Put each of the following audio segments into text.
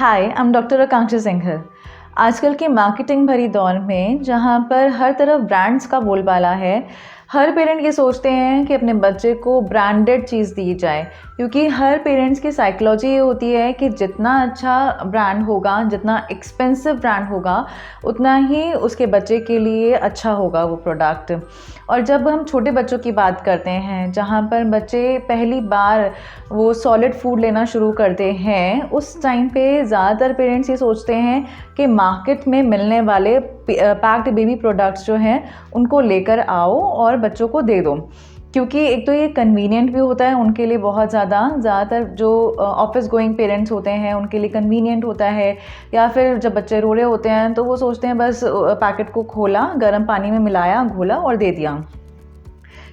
Hi, I am doctor आकांक्षा सिंघल। आजकल की marketing भरी दौर में जहाँ पर हर तरफ ब्रांड्स का बोलबाला है, हर पेरेंट ये सोचते हैं कि अपने बच्चे को ब्रांडेड चीज़ दी जाए, क्योंकि हर पेरेंट्स की साइकोलॉजी ये होती है कि जितना अच्छा ब्रांड होगा, जितना एक्सपेंसिव ब्रांड होगा, उतना ही उसके बच्चे के लिए अच्छा होगा वो प्रोडक्ट। और जब हम छोटे बच्चों की बात करते हैं, जहाँ पर बच्चे पहली बार वो सॉलिड फूड लेना शुरू करते हैं, उस टाइम पे ज़्यादातर पेरेंट्स ये सोचते हैं कि मार्केट में मिलने वाले पैक्ड बेबी प्रोडक्ट्स जो हैं उनको लेकर आओ और बच्चों को दे दो, क्योंकि एक तो ये कन्वीनियंट भी होता है उनके लिए बहुत ज़्यादातर जो ऑफिस गोइंग पेरेंट्स होते हैं उनके लिए कन्वीनियंट होता है। या फिर जब बच्चे रो रहे होते हैं तो वो सोचते हैं बस पैकेट को खोला, गर्म पानी में मिलाया, घोला और दे दिया।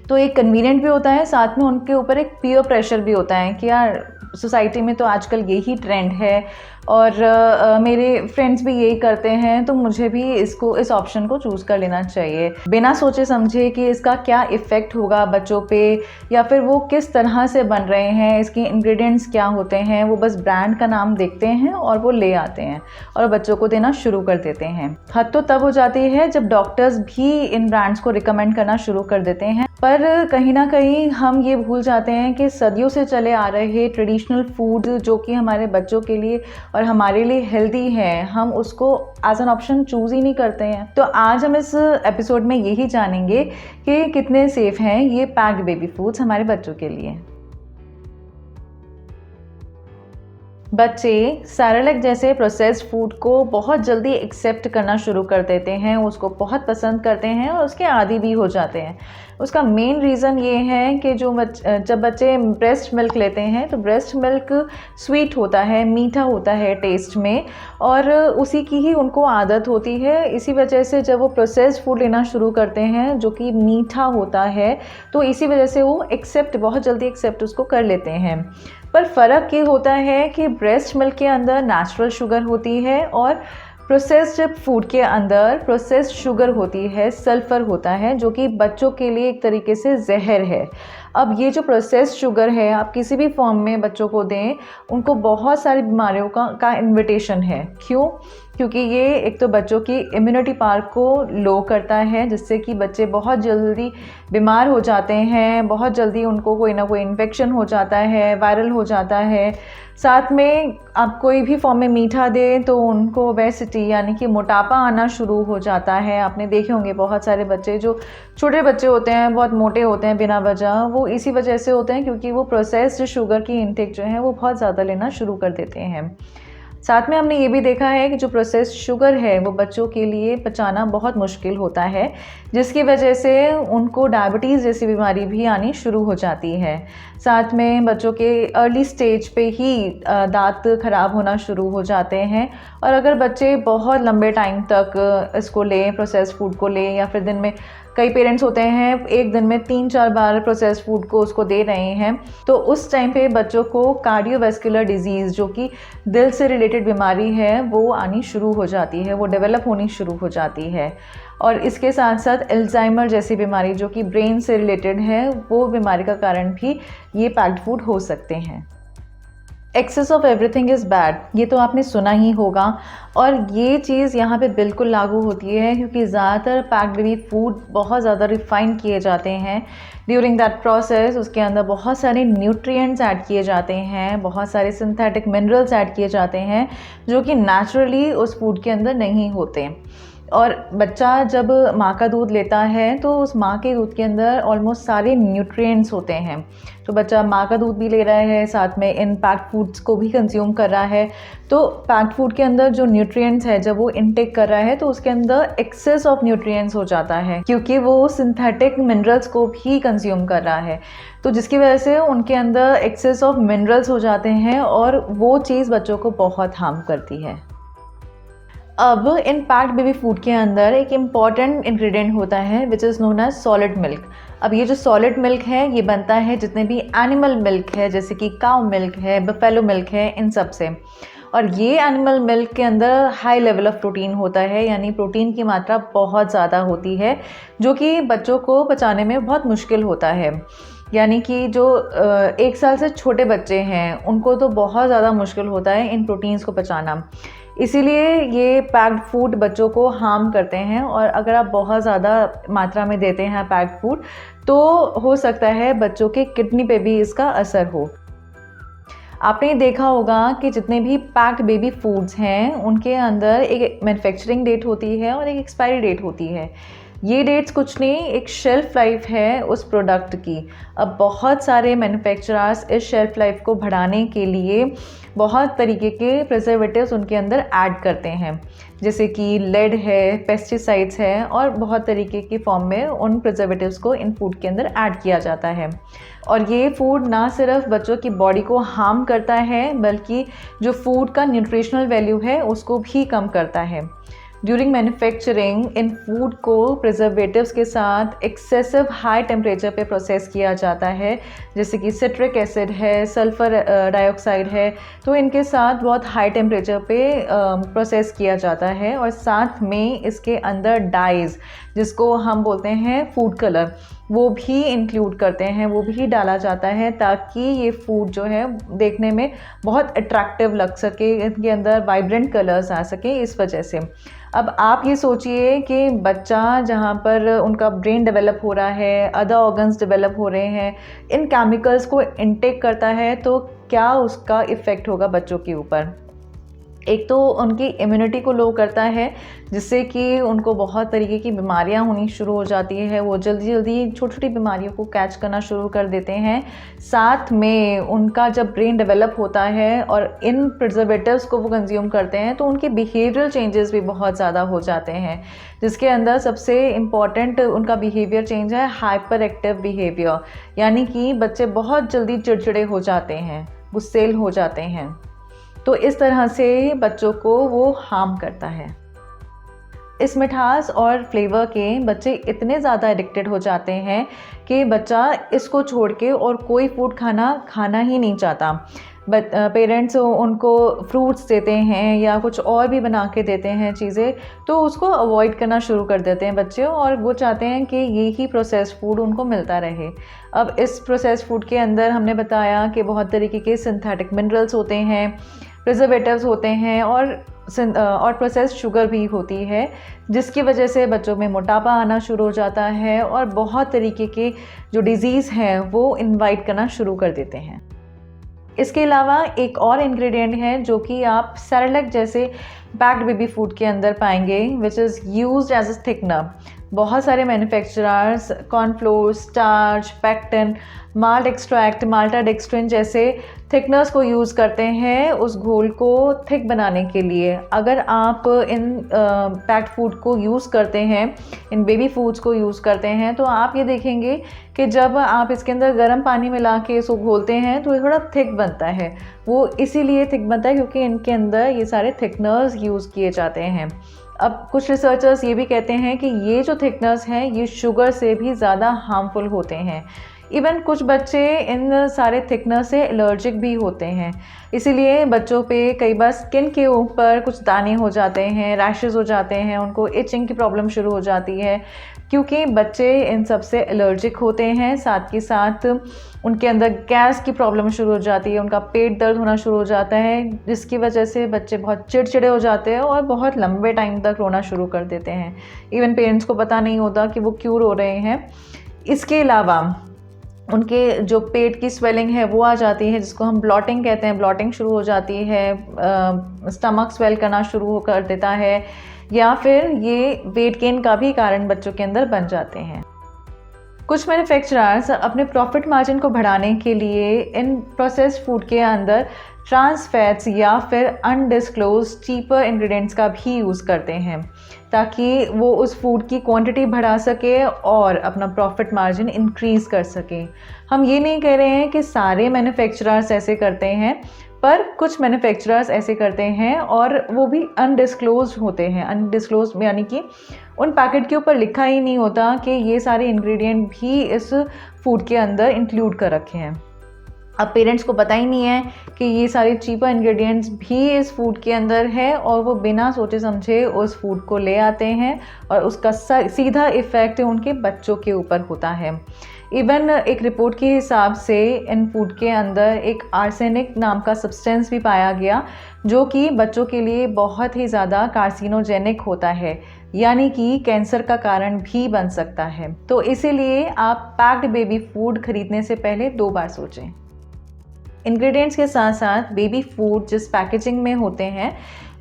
तो एक कन्वीनियंट भी होता है, साथ में उनके ऊपर एक पीयर प्रेशर भी होता है कि यार सोसाइटी में तो आजकल यही ट्रेंड है और मेरे फ्रेंड्स भी यही करते हैं, तो मुझे भी इस ऑप्शन को चूज़ कर लेना चाहिए, बिना सोचे समझे कि इसका क्या इफ़ेक्ट होगा बच्चों पे या फिर वो किस तरह से बन रहे हैं, इसके इंग्रेडिएंट्स क्या होते हैं। वो बस ब्रांड का नाम देखते हैं और वो ले आते हैं और बच्चों को देना शुरू कर देते हैं। हद तो तब हो जाती है जब डॉक्टर्स भी इन ब्रांड्स को रिकमेंड करना शुरू कर देते हैं, पर कहीं ना कहीं हम ये भूल जाते हैं कि सदियों से चले आ रहे ट्रेडिशनल फूड जो कि हमारे बच्चों के लिए और हमारे लिए हेल्दी है, हम उसको एज एन ऑप्शन चूज़ ही नहीं करते हैं। तो आज हम इस एपिसोड में यही जानेंगे कि कितने सेफ हैं ये पैक्ड बेबी फूड्स हमारे बच्चों के लिए। बच्चे सेरेलैक जैसे प्रोसेस्ड फूड को बहुत जल्दी एक्सेप्ट करना शुरू कर देते हैं, उसको बहुत पसंद करते हैं और उसके आदी भी हो जाते हैं। उसका मेन रीज़न ये है कि जब बच्चे ब्रेस्ट मिल्क लेते हैं तो ब्रेस्ट मिल्क स्वीट होता है, मीठा होता है टेस्ट में, और उसी की ही उनको आदत होती है। इसी वजह से जब वो प्रोसेस्ड फूड लेना शुरू करते हैं जो कि मीठा होता है, तो इसी वजह से वो बहुत जल्दी एक्सेप्ट उसको कर लेते हैं। पर फ़र्क ये होता है कि ब्रेस्ट मिल्क के अंदर नेचुरल शुगर होती है और प्रोसेस्ड फूड के अंदर प्रोसेस्ड शुगर होती है, सल्फ़र होता है, जो कि बच्चों के लिए एक तरीके से जहर है। अब ये जो प्रोसेस्ड शुगर है आप किसी भी फॉर्म में बच्चों को दें, उनको बहुत सारी बीमारियों का इन्विटेशन है। क्यों? क्योंकि ये एक तो बच्चों की इम्यूनिटी पावर को लो करता है, जिससे कि बच्चे बहुत जल्दी बीमार हो जाते हैं, बहुत जल्दी उनको कोई ना कोई इन्फेक्शन हो जाता है, वायरल हो जाता है। साथ में आप कोई भी फॉर्म में मीठा दें तो उनको ओबेसिटी यानी कि मोटापा आना शुरू हो जाता है। आपने देखे होंगे बहुत सारे बच्चे जो छोटे बच्चे होते हैं बहुत मोटे होते हैं बिना वजह, वो इसी वजह से होते हैं क्योंकि वो प्रोसेस्ड शुगर की इंटेक जो है वो बहुत ज़्यादा लेना शुरू कर देते हैं। साथ में हमने ये भी देखा है कि जो प्रोसेस्ड शुगर है वो बच्चों के लिए पचाना बहुत मुश्किल होता है, जिसकी वजह से उनको डायबिटीज़ जैसी बीमारी भी आनी शुरू हो जाती है। साथ में बच्चों के अर्ली स्टेज पे ही दांत खराब होना शुरू हो जाते हैं, और अगर बच्चे बहुत लंबे टाइम तक इसको लें, प्रोसेस्ड फूड को लें, या फिर दिन में कई पेरेंट्स होते हैं एक दिन में 3-4 बार प्रोसेस्ड फूड को उसको दे रहे हैं, तो उस टाइम पे बच्चों को कार्डियोवैस्कुलर डिजीज़ जो कि दिल से रिलेटेड बीमारी है वो आनी शुरू हो जाती है, वो डेवलप होनी शुरू हो जाती है। और इसके साथ साथ अल्जाइमर जैसी बीमारी जो कि ब्रेन से रिलेटेड है, वो बीमारी का कारण भी ये पैक्ड फूड हो सकते हैं। Excess of everything is bad, ये तो आपने सुना ही होगा, और ये चीज़ यहाँ पे बिल्कुल लागू होती है क्योंकि ज़्यादातर पैक्ड बेबी फूड बहुत ज़्यादा रिफ़ाइन किए जाते हैं। ड्यूरिंग दैट प्रोसेस उसके अंदर बहुत सारे न्यूट्रिएंट्स ऐड किए जाते हैं, बहुत सारे सिंथेटिक मिनरल्स ऐड किए जाते हैं जो कि नेचुरली उस फूड के अंदर नहीं होते। और बच्चा जब माँ का दूध लेता है तो उस माँ के दूध के अंदर ऑलमोस्ट सारे न्यूट्रिएंट्स होते हैं, तो बच्चा माँ का दूध भी ले रहा है, साथ में इन पैक्ड फूड्स को भी कंज्यूम कर रहा है। तो पैक्ड फूड के अंदर जो न्यूट्रिएंट्स है जब वो इनटेक कर रहा है तो उसके अंदर एक्सेस ऑफ न्यूट्रिएंट्स हो जाता है, क्योंकि वो सिंथेटिक मिनरल्स को भी कंज्यूम कर रहा है, तो जिसकी वजह से उनके अंदर एक्सेस ऑफ मिनरल्स हो जाते हैं और वो चीज़ बच्चों को बहुत हार्म करती है। अब इन पैक्ड बेबी फूड के अंदर एक इम्पॉर्टेंट इंग्रेडिएंट होता है which is known as solid milk. अब ये जो सॉलिड मिल्क है ये बनता है जितने भी एनिमल मिल्क है, जैसे कि काउ मिल्क है, बफेलो मिल्क है, इन सब से। और ये एनिमल मिल्क के अंदर हाई लेवल ऑफ प्रोटीन होता है, यानी प्रोटीन की मात्रा बहुत ज़्यादा होती है जो कि बच्चों को पचाने में बहुत मुश्किल होता है। यानी कि जो 1 साल से छोटे बच्चे हैं उनको तो बहुत ज़्यादा मुश्किल होता है इन प्रोटीन्स को पचाना। इसीलिए ये पैक्ड फूड बच्चों को हार्म करते हैं, और अगर आप बहुत ज़्यादा मात्रा में देते हैं पैक्ड फूड तो हो सकता है बच्चों के किडनी पे भी इसका असर हो। आपने देखा होगा कि जितने भी पैक्ड बेबी फूड्स हैं उनके अंदर एक मैन्युफैक्चरिंग डेट होती है और एक एक्सपायरी डेट होती है। ये डेट्स कुछ नहीं, एक शेल्फ़ लाइफ है उस प्रोडक्ट की। अब बहुत सारे मैन्युफैक्चरर्स इस शेल्फ़ लाइफ को बढ़ाने के लिए बहुत तरीके के प्रिजर्वेटिव्स उनके अंदर ऐड करते हैं, जैसे कि लेड है, पेस्टिसाइड्स है, और बहुत तरीके की फॉर्म में उन प्रिजर्वेटिव्स को इन फूड के अंदर ऐड किया जाता है। और ये फूड ना सिर्फ बच्चों की बॉडी को हार्म करता है बल्कि जो फूड का न्यूट्रिशनल वैल्यू है उसको भी कम करता है। ड्यूरिंग मैन्युफैक्चरिंग इन फूड को प्रिजर्वेटिव्स के साथ एक्सेसिव हाई टेम्परेचर पे प्रोसेस किया जाता है, जैसे कि सिट्रिक एसिड है, सल्फ़र डाइऑक्साइड है, तो इनके साथ बहुत हाई टेम्परेचर पे प्रोसेस किया जाता है। और साथ में इसके अंदर डाइज़, जिसको हम बोलते हैं फूड कलर, वो भी इंक्लूड करते हैं, वो भी डाला जाता है ताकि ये फूड जो है देखने में बहुत अट्रैक्टिव लग सके, इनके अंदर वाइब्रेंट कलर्स आ सके, इस वजह से। अब आप ये सोचिए कि बच्चा जहाँ पर उनका ब्रेन डेवलप हो रहा है, अदर ऑर्गन्स डेवलप हो रहे हैं, इन केमिकल्स को इनटेक करता है तो क्या उसका इफ़ेक्ट होगा बच्चों के ऊपर। एक तो उनकी इम्यूनिटी को लो करता है, जिससे कि उनको बहुत तरीके की बीमारियां होनी शुरू हो जाती है, वो जल्दी जल्दी छोटी छोटी बीमारियों को कैच करना शुरू कर देते हैं। साथ में उनका जब ब्रेन डेवलप होता है और इन प्रिजर्वेटिव्स को वो कंज्यूम करते हैं तो उनके बिहेवियरल चेंजेस भी बहुत ज़्यादा हो जाते हैं, जिसके अंदर सबसे इम्पॉर्टेंट उनका बिहेवियर चेंज है हाइपर एक्टिव बिहेवियर, यानी कि बच्चे बहुत जल्दी चिड़चिड़े हो जाते हैं, गुस्सैल हो जाते हैं। तो इस तरह से बच्चों को वो हार्म करता है। इस मिठास और फ्लेवर के बच्चे इतने ज़्यादा एडिक्टेड हो जाते हैं कि बच्चा इसको छोड़ के और कोई फूड खाना ही नहीं चाहता। बट पेरेंट्स उनको फ्रूट्स देते हैं या कुछ और भी बना के देते हैं चीज़ें, तो उसको अवॉइड करना शुरू कर देते हैं बच्चे, और वो चाहते हैं कि ये ही प्रोसेस्ड फूड उनको मिलता रहे। अब इस प्रोसेस्ड फूड के अंदर हमने बताया कि बहुत तरीके के सिंथेटिक मिनरल्स होते हैं, प्रिजर्वेटिव्स होते हैं, और प्रोसेस्ड शुगर भी होती है, जिसकी वजह से बच्चों में मोटापा आना शुरू हो जाता है और बहुत तरीके के जो डिज़ीज़ हैं वो इनवाइट करना शुरू कर देते हैं। इसके अलावा एक और इंग्रेडिएंट है जो कि आप सेरेलैक जैसे पैक्ड बेबी फूड के अंदर पाएंगे, which is used as a thickener. बहुत सारे manufacturers cornflour, starch, pectin, malt extract, maltodextrin जैसे थिकनर्स को यूज़ करते हैं उस घोल को थिक बनाने के लिए। अगर आप इन पैक्ड फूड को यूज़ करते हैं, इन बेबी फूड्स को यूज़ करते हैं, तो आप ये देखेंगे कि जब आप इसके अंदर गर्म पानी मिला के इसको घोलते हैं तो ये थोड़ा थिक बनता है। वो इसीलिए थिक बनता है क्योंकि इनके अंदर ये सारे थिकनर्स यूज़ किए जाते हैं। अब कुछ रिसर्चर्स ये भी कहते हैं कि ये जो थिकनर्स हैं ये शुगर से भी ज़्यादा हार्मफुल होते हैं। इवन कुछ बच्चे इन सारे थिकनर से एलर्जिक भी होते हैं, इसीलिए बच्चों पे कई बार स्किन के ऊपर कुछ दाने हो जाते हैं, रैशेस हो जाते हैं, उनको इचिंग की प्रॉब्लम शुरू हो जाती है, क्योंकि बच्चे इन सब से एलर्जिक होते हैं। साथ ही साथ उनके अंदर गैस की प्रॉब्लम शुरू हो जाती है, उनका पेट दर्द होना शुरू हो जाता है, जिसकी वजह से बच्चे बहुत चिड़चिड़े हो जाते हैं और बहुत लंबे टाइम तक रोना शुरू कर देते हैं। इवन पेरेंट्स को पता नहीं होता कि वो क्यों रो रहे हैं। इसके अलावा उनके जो पेट की स्वेलिंग है वो आ जाती है, जिसको हम ब्लॉटिंग कहते हैं, ब्लॉटिंग शुरू हो जाती है, स्टमक स्वेल करना शुरू कर देता है, या फिर ये वेट गेन का भी कारण बच्चों के अंदर बन जाते हैं। कुछ मैन्युफैक्चरर्स अपने प्रॉफिट मार्जिन को बढ़ाने के लिए इन प्रोसेस्ड फूड के अंदर ट्रांस फैट्स या फिर अनडिस्क्लोज चीपर इंग्रेडिएंट्स का भी यूज़ करते हैं, ताकि वो उस फूड की क्वांटिटी बढ़ा सके और अपना प्रॉफिट मार्जिन इंक्रीज़ कर सके। हम ये नहीं कह रहे हैं कि सारे मैन्युफैक्चरर्स ऐसे करते हैं, पर कुछ मैन्युफैक्चरर्स ऐसे करते हैं और वो भी अनडिस्क्लोज होते हैं। अनडिस्क्लोज यानी कि उन पैकेट के ऊपर लिखा ही नहीं होता कि ये सारे इंग्रेडिएंट भी इस फूड के अंदर इंक्लूड कर रखे हैं। अब पेरेंट्स को पता ही नहीं है कि ये सारे चीपर इंग्रेडिएंट्स भी इस फूड के अंदर है, और वो बिना सोचे समझे उस फूड को ले आते हैं और उसका सीधा इफ़ेक्ट उनके बच्चों के ऊपर होता है। इवन एक रिपोर्ट के हिसाब से इन फूड के अंदर एक आर्सेनिक नाम का सब्सटेंस भी पाया गया, जो कि बच्चों के लिए बहुत ही ज़्यादा कार्सिनोजेनिक होता है, यानी कि कैंसर का कारण भी बन सकता है। तो इसीलिए आप पैक्ड बेबी फूड खरीदने से पहले 2 बार सोचें। इंग्रेडिएंट्स के साथ साथ बेबी फूड जिस पैकेजिंग में होते हैं,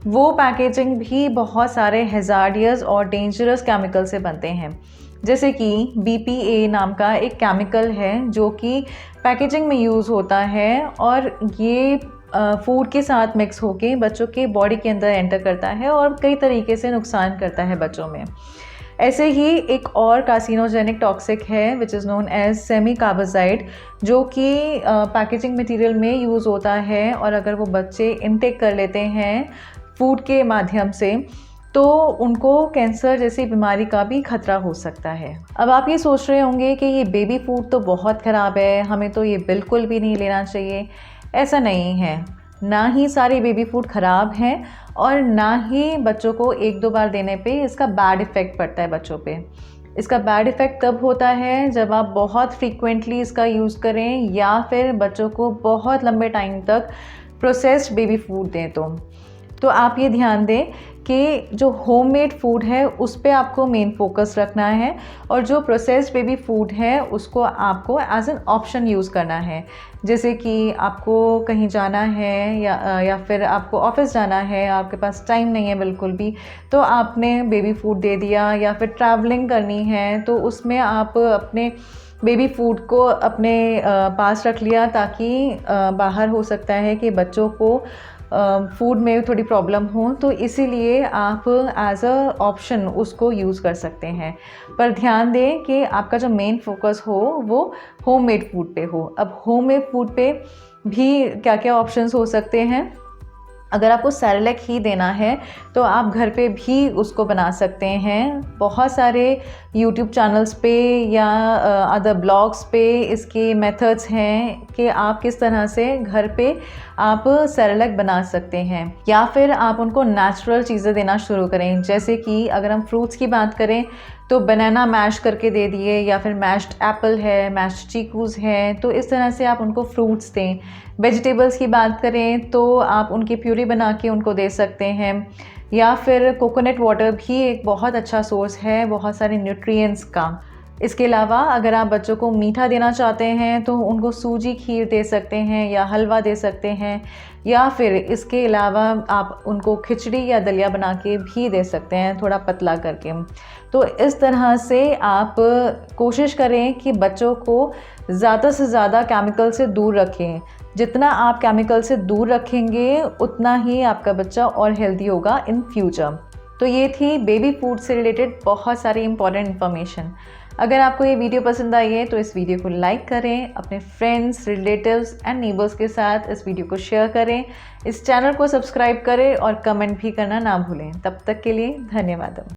वो पैकेजिंग भी बहुत सारे हैज़ार्डियस और डेंजरस केमिकल से बनते हैं। जैसे कि BPA नाम का एक केमिकल है जो कि पैकेजिंग में यूज़ होता है, और ये फूड के साथ मिक्स होके बच्चों के बॉडी के अंदर एंटर करता है और कई तरीके से नुकसान करता है बच्चों में। ऐसे ही एक और कार्सिनोजेनिक टॉक्सिक है which is known as semi carbazide, जो कि पैकेजिंग मटेरियल में यूज़ होता है, और अगर वो बच्चे इनटेक कर लेते हैं फूड के माध्यम से तो उनको कैंसर जैसी बीमारी का भी खतरा हो सकता है। अब आप ये सोच रहे होंगे कि ये बेबी फूड तो बहुत ख़राब है, हमें तो ये बिल्कुल भी नहीं लेना चाहिए। ऐसा नहीं है, ना ही सारे बेबी फूड ख़राब हैं और ना ही बच्चों को 1-2 बार देने पे इसका बैड इफ़ेक्ट पड़ता है बच्चों पे। इसका बैड इफ़ेक्ट तब होता है जब आप बहुत फ्रीक्वेंटली इसका यूज़ करें या फिर बच्चों को बहुत लंबे टाइम तक प्रोसेस्ड बेबी फूड दें। तो आप ये ध्यान दें कि जो होममेड फूड है उस पे आपको मेन फोकस रखना है, और जो प्रोसेस्ड बेबी फूड है उसको आपको एज एन ऑप्शन यूज़ करना है। जैसे कि आपको कहीं जाना है या फिर आपको ऑफिस जाना है, आपके पास टाइम नहीं है बिल्कुल भी, तो आपने बेबी फूड दे दिया, या फिर ट्रैवलिंग करनी है तो उसमें आप अपने बेबी फूड को अपने पास रख लिया, ताकि बाहर हो सकता है कि बच्चों को फूड में थोड़ी प्रॉब्लम हो, तो इसीलिए आप एज अ ऑप्शन उसको यूज़ कर सकते हैं। पर ध्यान दें कि आपका जो मेन फोकस हो वो होममेड फूड पे हो। अब होममेड फूड पे भी क्या क्या ऑप्शंस हो सकते हैं? अगर आपको सेरेलैक ही देना है तो आप घर पे भी उसको बना सकते हैं। बहुत सारे यूट्यूब चैनल्स पे या अदर ब्लॉग्स पे इसके मेथड्स हैं कि आप किस तरह से घर पे आप सेरेलैक बना सकते हैं, या फिर आप उनको नेचुरल चीज़ें देना शुरू करें। जैसे कि अगर हम फ्रूट्स की बात करें तो बनाना मैश करके दे दिए, या फिर मैश्ड एप्पल है, मैश्ड चीकूज़ हैं, तो इस तरह से आप उनको फ्रूट्स दें। वेजिटेबल्स की बात करें तो आप उनकी प्यूरी बना के उनको दे सकते हैं, या फिर कोकोनट वाटर भी एक बहुत अच्छा सोर्स है बहुत सारे न्यूट्रिएंट्स का। इसके अलावा अगर आप बच्चों को मीठा देना चाहते हैं तो उनको सूजी खीर दे सकते हैं या हलवा दे सकते हैं, या फिर इसके अलावा आप उनको खिचड़ी या दलिया बना के भी दे सकते हैं, थोड़ा पतला करके। तो इस तरह से आप कोशिश करें कि बच्चों को ज़्यादा से ज़्यादा केमिकल से दूर रखें। जितना आप केमिकल से दूर रखेंगे उतना ही आपका बच्चा और हेल्दी होगा इन फ्यूचर। तो ये थी बेबी फूड से रिलेटेड बहुत सारी इंपॉर्टेंट इन्फॉर्मेशन। अगर आपको ये वीडियो पसंद आई है तो इस वीडियो को लाइक करें, अपने फ्रेंड्स, रिलेटिव्स एंड नेबर्स के साथ इस वीडियो को शेयर करें, इस चैनल को सब्सक्राइब करें और कमेंट भी करना ना भूलें। तब तक के लिए धन्यवाद।